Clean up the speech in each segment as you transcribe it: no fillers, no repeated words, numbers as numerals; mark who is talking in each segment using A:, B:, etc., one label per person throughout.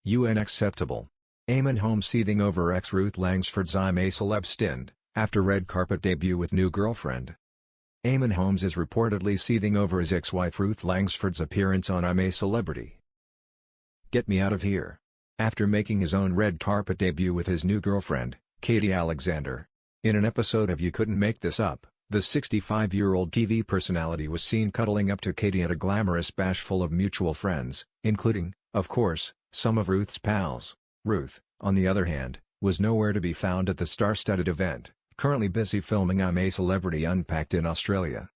A: Unacceptable. Eamonn Holmes seething over ex-Ruth Langsford's I'm a Celeb stint, after red carpet debut with new girlfriend. Eamonn Holmes is reportedly seething over his ex-wife Ruth Langsford's appearance on I'm a Celebrity. Get me out of here. After making his own red carpet debut with his new girlfriend, Katie Alexander. In an episode of You Couldn't Make This Up, the 65-year-old TV personality was seen cuddling up to Katie at a glamorous bash full of mutual friends, including, of course, some of Ruth's pals. Ruth, on the other hand, was nowhere to be found at the star-studded event, currently busy filming I'm a Celebrity Unpacked in Australia.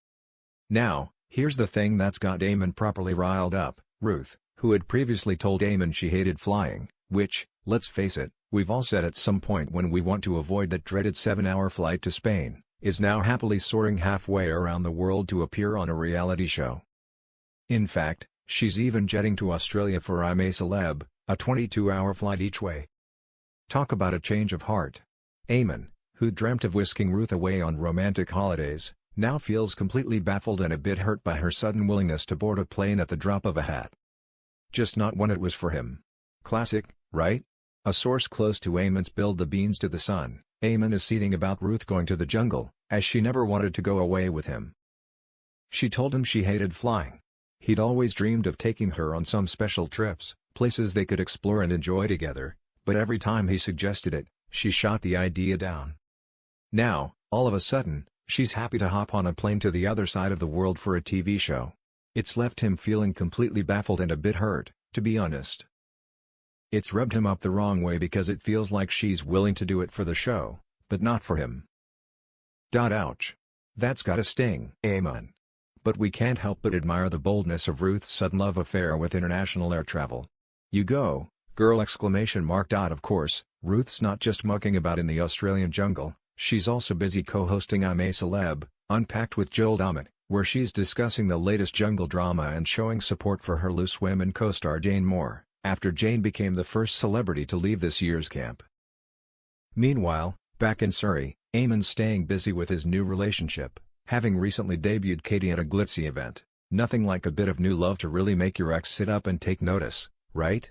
A: Now, here's the thing that's got Eamonn properly riled up. Ruth, who had previously told Eamonn she hated flying, which, let's face it, we've all said at some point when we want to avoid that dreaded 7-hour flight to Spain, is now happily soaring halfway around the world to appear on a reality show. In fact, she's even jetting to Australia for I'm a Celeb, a 22-hour flight each way. Talk about a change of heart. Eamonn, who dreamt of whisking Ruth away on romantic holidays, now feels completely baffled and a bit hurt by her sudden willingness to board a plane at the drop of a hat. Just not when it was for him. Classic, right? A source close to Eamonn's spilled the beans to The Sun. Eamonn is seething about Ruth going to the jungle, as she never wanted to go away with him. She told him she hated flying. He'd always dreamed of taking her on some special trips, places they could explore and enjoy together, but every time he suggested it, she shot the idea down. Now, all of a sudden, she's happy to hop on a plane to the other side of the world for a TV show. It's left him feeling completely baffled and a bit hurt, to be honest. It's rubbed him up the wrong way because it feels like she's willing to do it for the show, but not for him. Ouch. That's gotta sting, Eamonn. But we can't help but admire the boldness of Ruth's sudden love affair with international air travel. You go, girl! Of course, Ruth's not just mucking about in the Australian jungle, she's also busy co-hosting I'm a Celeb, Unpacked with Joel Dommett, where she's discussing the latest jungle drama and showing support for her loose women co-star Jane Moore, after Jane became the first celebrity to leave this year's camp. Meanwhile, back in Surrey, Eamonn's staying busy with his new relationship, having recently debuted Katie at a glitzy event. Nothing like a bit of new love to really make your ex sit up and take notice, right?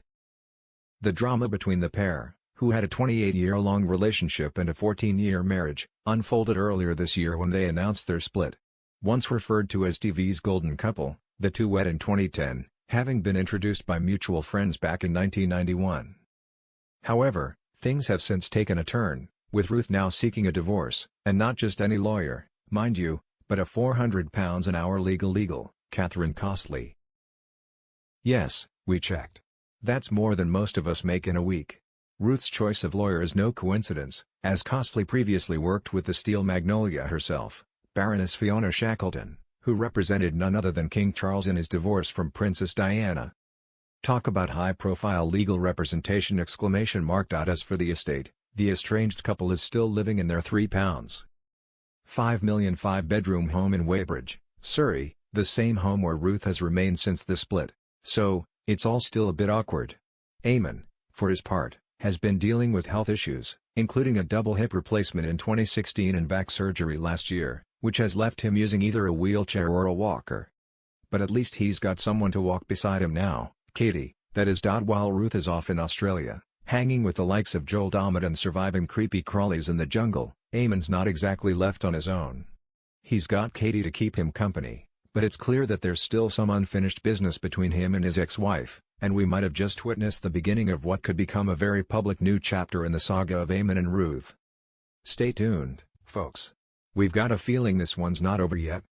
A: The drama between the pair, who had a 28-year-long relationship and a 14-year marriage, unfolded earlier this year when they announced their split. Once referred to as TV's golden couple, the two wed in 2010, having been introduced by mutual friends back in 1991. However, things have since taken a turn, with Ruth now seeking a divorce, and not just any lawyer, mind you, but a £400 an hour legal, Catherine Costley. Yes, we checked. That's more than most of us make in a week. Ruth's choice of lawyer is no coincidence, as Costley previously worked with the Steel Magnolia herself, Baroness Fiona Shackleton, who represented none other than King Charles in his divorce from Princess Diana. Talk about high-profile legal representation! As for the estate, the estranged couple is still living in their £3.5 million 5-bedroom home in Weybridge, Surrey, the same home where Ruth has remained since the split. So, it's all still a bit awkward. Eamonn, for his part, has been dealing with health issues, including a double hip replacement in 2016 and back surgery last year, which has left him using either a wheelchair or a walker. But at least he's got someone to walk beside him now, Katie, that is. While Ruth is off in Australia, hanging with the likes of Joel Dommett and surviving creepy crawlies in the jungle, Eamonn's not exactly left on his own. He's got Katie to keep him company, but it's clear that there's still some unfinished business between him and his ex-wife, and we might have just witnessed the beginning of what could become a very public new chapter in the saga of Eamonn and Ruth. Stay tuned, folks. We've got a feeling this one's not over yet.